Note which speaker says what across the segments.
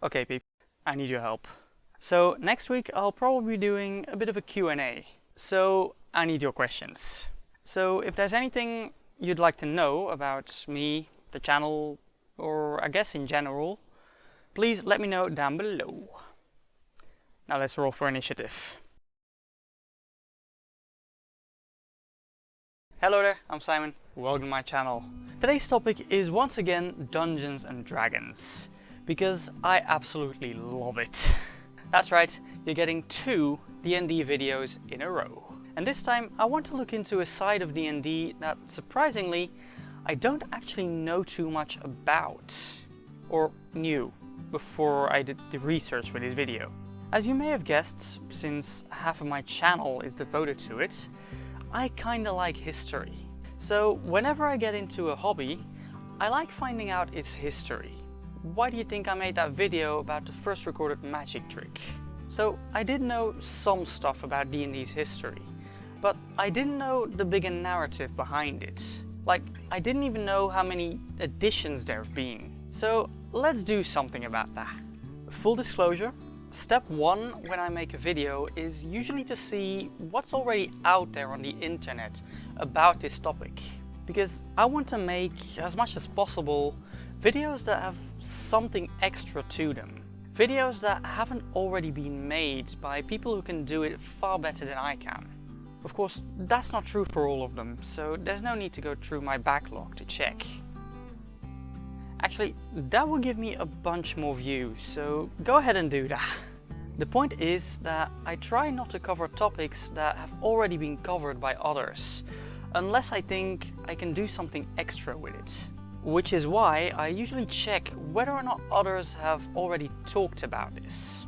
Speaker 1: Okay, people, I need your help. So next week I'll probably be doing a bit of a Q&A. So I need your questions. So if there's anything you'd like to know about me, the channel, or I guess in general, please let me know down below. Now let's roll for initiative. Hello there, I'm Simon. Welcome to my channel. Today's topic is once again Dungeons and Dragons, because I absolutely love it. That's right, you're getting 2 D&D videos in a row. And this time I want to look into a side of D&D that, surprisingly, I don't actually know too much about, or knew, before I did the research for this video. As you may have guessed, since half of my channel is devoted to it, I kinda like history. So whenever I get into a hobby, I like finding out its history. Why do you think I made that video about the first recorded magic trick? So I did know some stuff about D&D's history, but I didn't know the bigger narrative behind it. Like, I didn't even know how many editions there have been. So let's do something about that. Full disclosure, step 1 when I make a video is usually to see what's already out there on the internet about this topic. Because I want to make, as much as possible, videos that have something extra to them. Videos that haven't already been made by people who can do it far better than I can. Of course, that's not true for all of them, so there's no need to go through my backlog to check. Actually, that will give me a bunch more views, so go ahead and do that. The point is that I try not to cover topics that have already been covered by others, unless I think I can do something extra with it. Which is why I usually check whether or not others have already talked about this.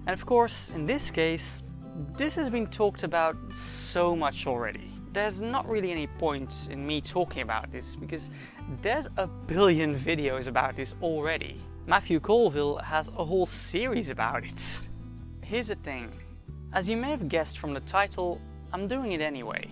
Speaker 1: And of course, in this case, this has been talked about so much already. There's not really any point in me talking about this because there's a billion videos about this already. Matthew Colville has a whole series about it. Here's the thing. As you may have guessed from the title, I'm doing it anyway.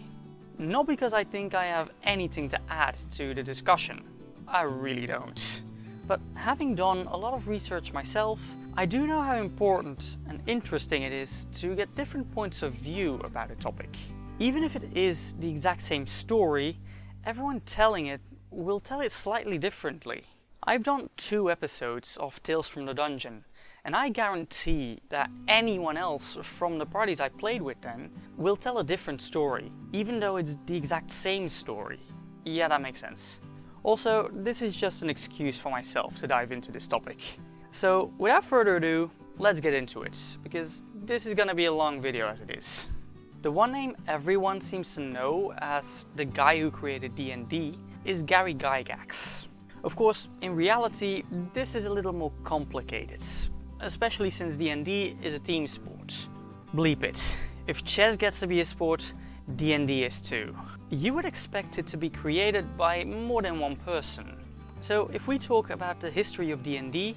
Speaker 1: Not because I think I have anything to add to the discussion. I really don't. But having done a lot of research myself, I do know how important and interesting it is to get different points of view about a topic. Even if it is the exact same story, everyone telling it will tell it slightly differently. I've done 2 episodes of Tales from the Dungeon, and I guarantee that anyone else from the parties I played with then will tell a different story, even though it's the exact same story. Yeah, that makes sense. Also, this is just an excuse for myself to dive into this topic. So, without further ado, let's get into it, because this is gonna be a long video as it is. The one name everyone seems to know as the guy who created D&D is Gary Gygax. Of course, in reality, this is a little more complicated, especially since D&D is a team sport. Bleep it. If chess gets to be a sport, D&D is too. You would expect it to be created by more than one person. So if we talk about the history of D&D,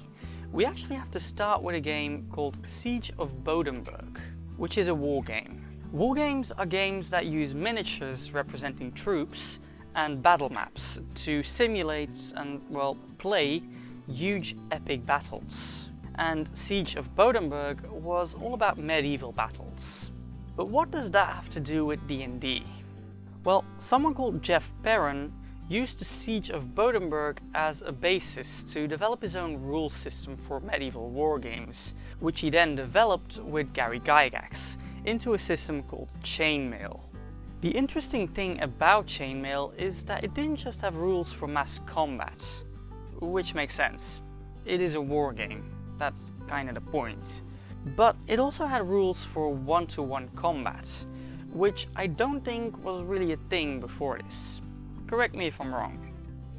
Speaker 1: we actually have to start with a game called Siege of Bodenberg, which is a war game. War games are games that use miniatures representing troops and battle maps to simulate and, well, play huge epic battles. And Siege of Bodenberg was all about medieval battles. But what does that have to do with D&D? Well, someone called Jeff Perrin used the Siege of Bodenberg as a basis to develop his own rule system for medieval war games, which he then developed with Gary Gygax into a system called Chainmail. The interesting thing about Chainmail is that it didn't just have rules for mass combat, which makes sense. It is a war game, that's kinda the point. But it also had rules for one-to-one combat, which I don't think was really a thing before this. Correct me if I'm wrong.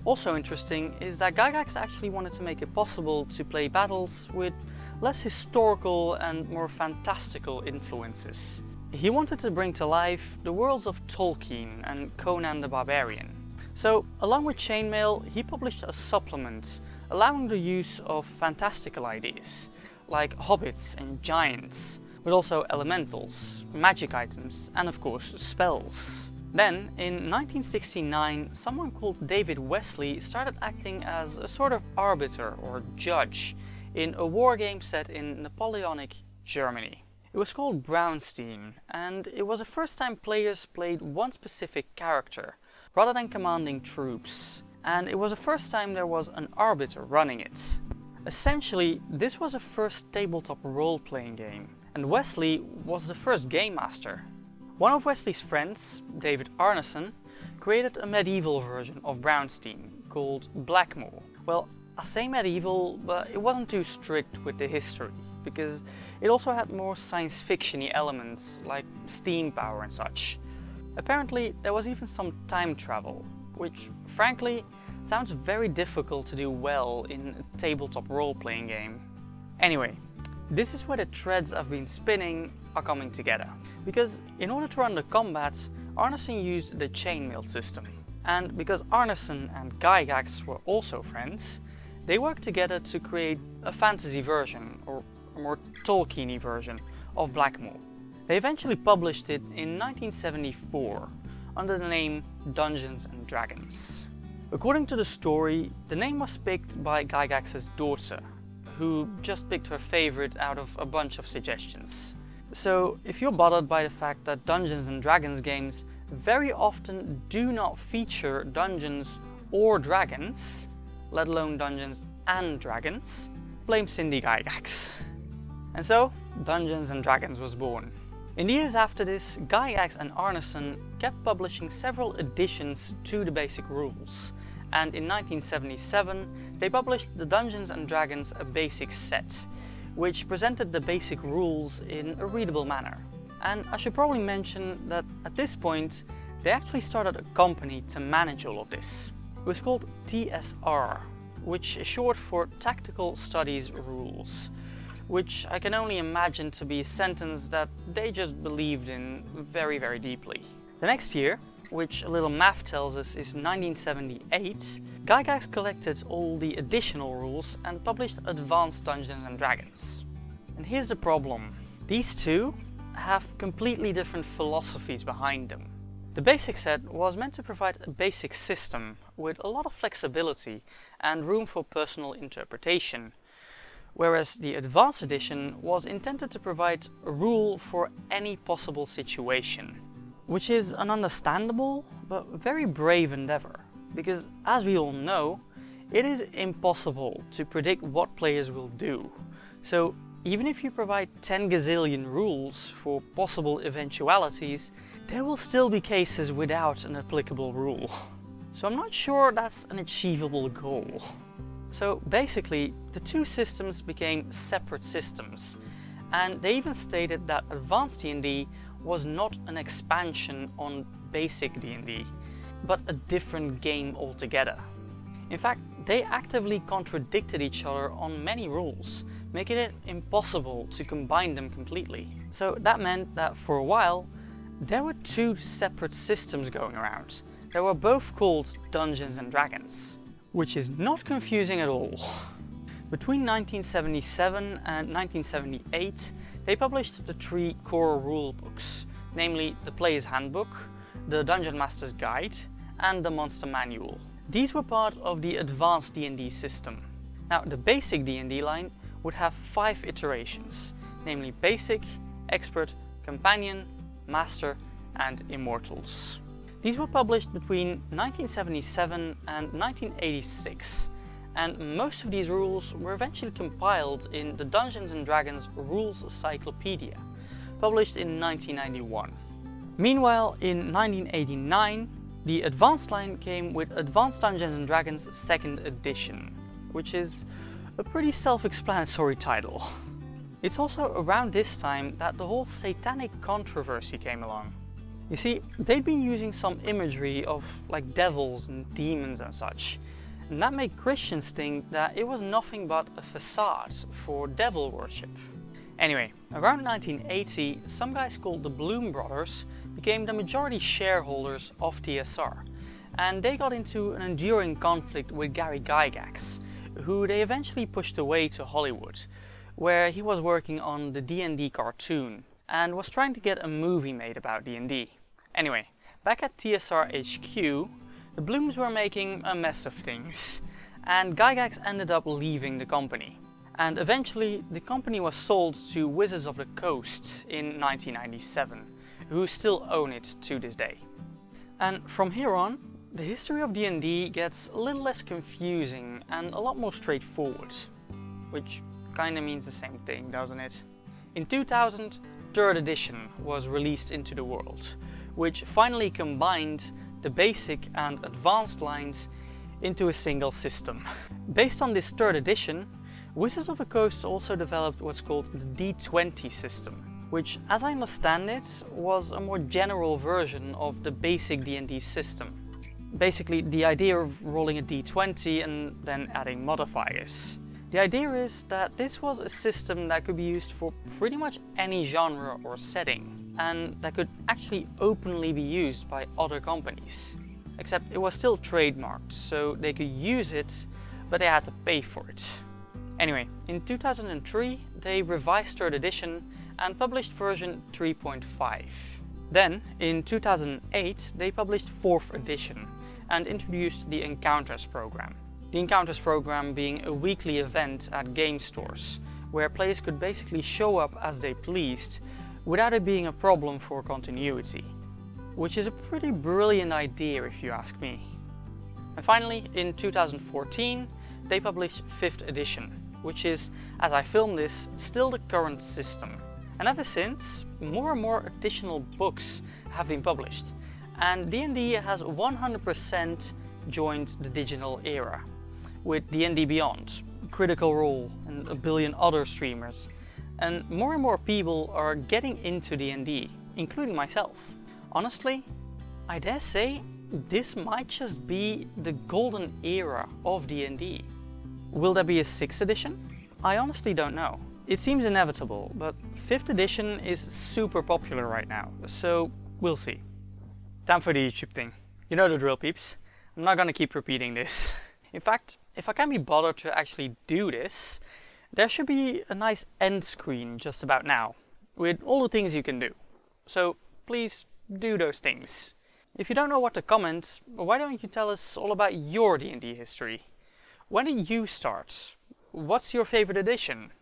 Speaker 1: Also interesting is that Gygax actually wanted to make it possible to play battles with less historical and more fantastical influences. He wanted to bring to life the worlds of Tolkien and Conan the Barbarian. So, along with Chainmail, he published a supplement allowing the use of fantastical ideas, like hobbits and giants, but also elementals, magic items, and of course spells. Then, in 1969, someone called David Wesley started acting as a sort of arbiter or judge in a war game set in Napoleonic Germany. It was called Braunstein, and it was the first time players played one specific character, rather than commanding troops, and it was the first time there was an arbiter running it. Essentially, this was the first tabletop role-playing game, and Wesley was the first game master. One of Wesley's friends, David Arneson, created a medieval version of Braunstein called Blackmoor. Well, I say medieval, but it wasn't too strict with the history, because it also had more science fiction-y elements like steam power and such. Apparently, there was even some time travel, which frankly sounds very difficult to do well in a tabletop role-playing game. Anyway, this is where the threads I've been spinning are coming together, because in order to run the combat, Arneson used the chainmail system, and because Arneson and Gygax were also friends, they worked together to create a fantasy version, or a more Tolkien-y version, of Blackmoor. They eventually published it in 1974 under the name Dungeons and Dragons. According to the story, the name was picked by Gygax's daughter, who just picked her favorite out of a bunch of suggestions. So if you're bothered by the fact that Dungeons and Dragons games very often do not feature dungeons or dragons, let alone Dungeons and Dragons, blame Cindy Gygax. And so, Dungeons and Dragons was born. In the years after this, Gygax and Arneson kept publishing several additions to the basic rules, and in 1977 they published the Dungeons and Dragons A Basic Set, which presented the basic rules in a readable manner. And I should probably mention that at this point they actually started a company to manage all of this. It was called TSR, which is short for Tactical Studies Rules, which I can only imagine to be a sentence that they just believed in very, very deeply. The next year, which a little math tells us is 1978, Gygax collected all the additional rules and published Advanced Dungeons and Dragons. And here's the problem. These two have completely different philosophies behind them. The basic set was meant to provide a basic system with a lot of flexibility and room for personal interpretation, whereas the Advanced Edition was intended to provide a rule for any possible situation, which is an understandable but very brave endeavor, because as we all know, it is impossible to predict what players will do. So even if you provide 10 gazillion rules for possible eventualities, there will still be cases without an applicable rule. So I'm not sure that's an achievable goal. So basically, the two systems became separate systems, and they even stated that Advanced D&D was not an expansion on basic D&D, but a different game altogether. In fact, they actively contradicted each other on many rules, making it impossible to combine them completely. So that meant that for a while, there were two separate systems going around. They were both called Dungeons and Dragons, which is not confusing at all. Between 1977 and 1978, they published the three core rule books, namely the Player's Handbook, the Dungeon Master's Guide, and the Monster Manual. These were part of the Advanced D&D system. Now, the basic D&D line would have 5 iterations, namely Basic, Expert, Companion, Master, and Immortals. These were published between 1977 and 1986, and most of these rules were eventually compiled in the Dungeons & Dragons Rules Cyclopedia, published in 1991. Meanwhile, in 1989, the Advanced line came with Advanced Dungeons & Dragons 2nd Edition, which is a pretty self-explanatory title. It's also around this time that the whole satanic controversy came along. You see, they'd been using some imagery of like devils and demons and such, and that made Christians think that it was nothing but a facade for devil worship. Anyway, around 1980, some guys called the Bloom Brothers became the majority shareholders of TSR, and they got into an enduring conflict with Gary Gygax, who they eventually pushed away to Hollywood, where he was working on the D&D cartoon and was trying to get a movie made about D&D. Anyway, back at TSR HQ, the Blooms were making a mess of things, and Gygax ended up leaving the company. and eventually the company was sold to Wizards of the Coast in 1997, who still own it to this day. And from here on, the history of D&D gets a little less confusing and a lot more straightforward, which kinda means the same thing, doesn't it? In 2000, 3rd edition was released into the world, which finally combined the basic and advanced lines into a single system. Based on this 3rd edition, Wizards of the Coast also developed what's called the D20 System, which, as I understand it, was a more general version of the basic D&D system. Basically, the idea of rolling a D20 and then adding modifiers. The idea is that this was a system that could be used for pretty much any genre or setting, and that could actually openly be used by other companies. Except it was still trademarked, so they could use it, but they had to pay for it. Anyway, in 2003 they revised 3rd edition and published version 3.5. Then, in 2008 they published 4th edition and introduced the Encounters program. The Encounters program being a weekly event at game stores, where players could basically show up as they pleased, without it being a problem for continuity. Which is a pretty brilliant idea if you ask me. And finally, in 2014, they published 5th edition, which is, as I film this, still the current system. And ever since, more and more additional books have been published, and D&D has 100% joined the digital era, with D&D Beyond, Critical Role, and a billion other streamers. And more people are getting into D&D, including myself. Honestly, I dare say this might just be the golden era of D&D. Will there be a 6th edition? I honestly don't know. It seems inevitable, but 5th edition is super popular right now, so we'll see. Time for the YouTube thing. You know the drill, peeps. I'm not gonna keep repeating this. In fact, if I can be bothered to actually do this, there should be a nice end screen just about now, with all the things you can do. So please do those things. If you don't know what to comment, why don't you tell us all about your D&D history? When did you start? What's your favorite edition?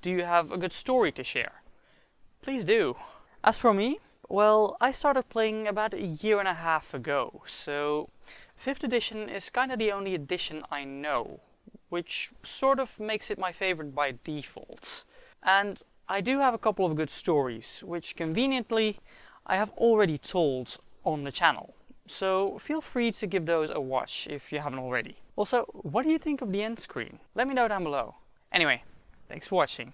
Speaker 1: Do you have a good story to share? Please do. As for me, well, I started playing about 1.5 years ago, so 5th edition is kinda the only edition I know, which sort of makes it my favorite by default. And I do have a couple of good stories, which conveniently I have already told on the channel, so feel free to give those a watch if you haven't already. Also, what do you think of the end screen? Let me know down below. Anyway, thanks for watching.